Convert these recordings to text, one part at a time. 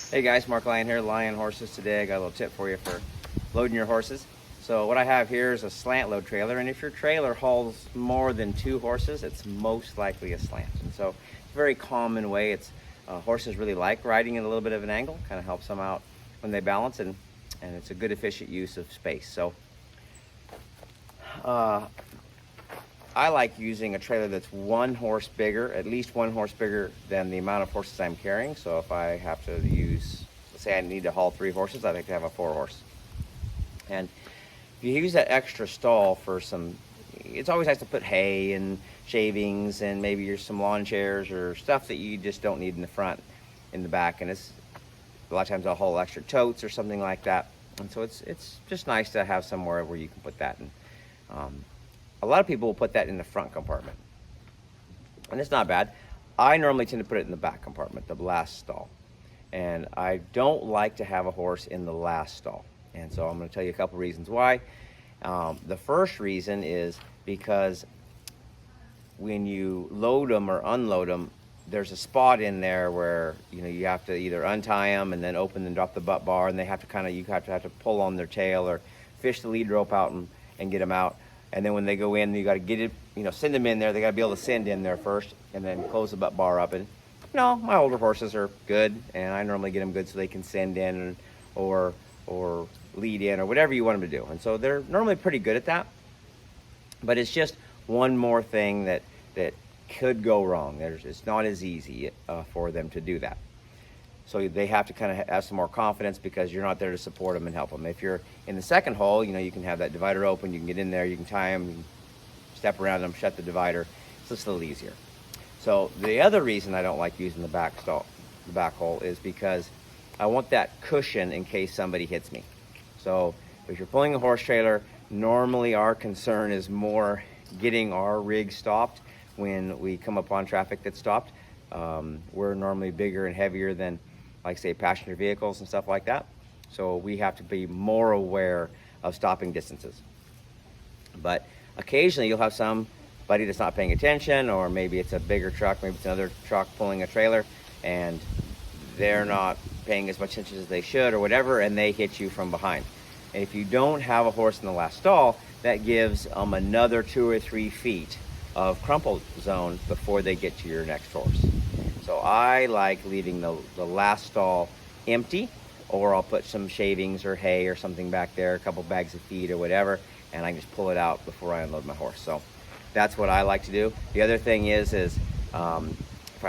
Hey guys, Mark Lyon here, Lion Horses. Today I got a little tip for you for loading your horses. So what I have here is a slant load trailer, and if your trailer hauls more than 2 horses, it's most likely a slant. And so it's a very common way. It's horses really like riding at a little bit of an angle, kind of helps them out when they balance, and it's a good efficient use of space. So I like using a trailer that's 1 horse bigger, at least 1 horse bigger than the amount of horses I'm carrying. So if I have to use, let's say I need to haul 3 horses, I like to have a 4 horse. And if you use that extra stall for some, it's always nice to put hay and shavings and maybe some lawn chairs or stuff that you just don't need in the front, in the back. And it's, a lot of times I'll haul extra totes or something like that. And so it's just nice to have somewhere where you can put that in. A lot of people will put that in the front compartment, and it's not bad. I normally tend to put it in the back compartment, the last stall, and I don't like to have a horse in the last stall. And so I'm going to tell you a couple reasons why. The first reason is because when you load them or unload them, there's a spot in there where you have to either untie them and then open and drop the butt bar, and they have to you have to pull on their tail or fish the lead rope out and get them out. And then when they go in, you got to get it, send them in there. They got to be able to send in there first, and then close the butt bar up. And my older horses are good, and I normally get them good so they can send in or lead in or whatever you want them to do. And so they're normally pretty good at that. But it's just one more thing that could go wrong. It's not as easy for them to do that. So they have to kind of have some more confidence because you're not there to support them and help them. If you're in the second hole, you can have that divider open, you can get in there, you can tie them, you can step around them, shut the divider. So it's a little easier. So the other reason I don't like using the back hole is because I want that cushion in case somebody hits me. So if you're pulling a horse trailer, normally our concern is more getting our rig stopped when we come upon traffic that's stopped. We're normally bigger and heavier than, like say, passenger vehicles and stuff like that. So we have to be more aware of stopping distances. But occasionally you'll have somebody that's not paying attention, or maybe it's a bigger truck, maybe it's another truck pulling a trailer, and they're not paying as much attention as they should or whatever, and they hit you from behind. And if you don't have a horse in the last stall, that gives them another 2 or 3 feet of crumple zone before they get to your next horse. So I like leaving the last stall empty, or I'll put some shavings or hay or something back there, a couple bags of feed or whatever, and I can just pull it out before I unload my horse. So that's what I like to do. The other thing is if I'm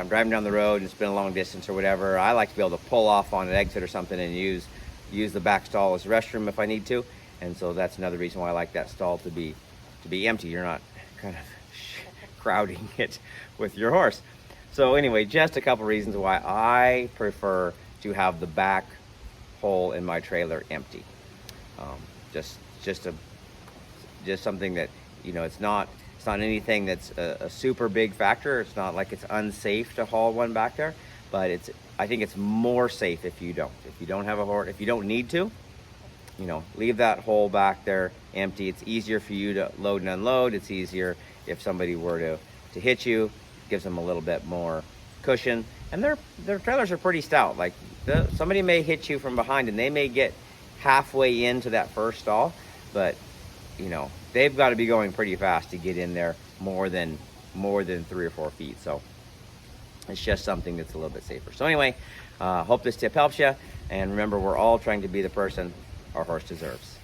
driving down the road and it's been a long distance or whatever, I like to be able to pull off on an exit or something and use the back stall as a restroom if I need to. And so that's another reason why I like that stall to be empty. You're not kind of crowding it with your horse. So anyway, just a couple reasons why I prefer to have the back hole in my trailer empty. Just something that it's not anything that's a super big factor. It's not like it's unsafe to haul one back there, but I think it's more safe if you don't have a horse, if you don't need to, leave that hole back there empty. It's easier for you to load and unload. It's easier if somebody were to hit you. Gives them a little bit more cushion, and their trailers are pretty stout. Like somebody may hit you from behind and they may get halfway into that first stall, but they've got to be going pretty fast to get in there more than 3 or 4 feet. So it's just something that's a little bit safer. So anyway, hope this tip helps you, and remember, we're all trying to be the person our horse deserves.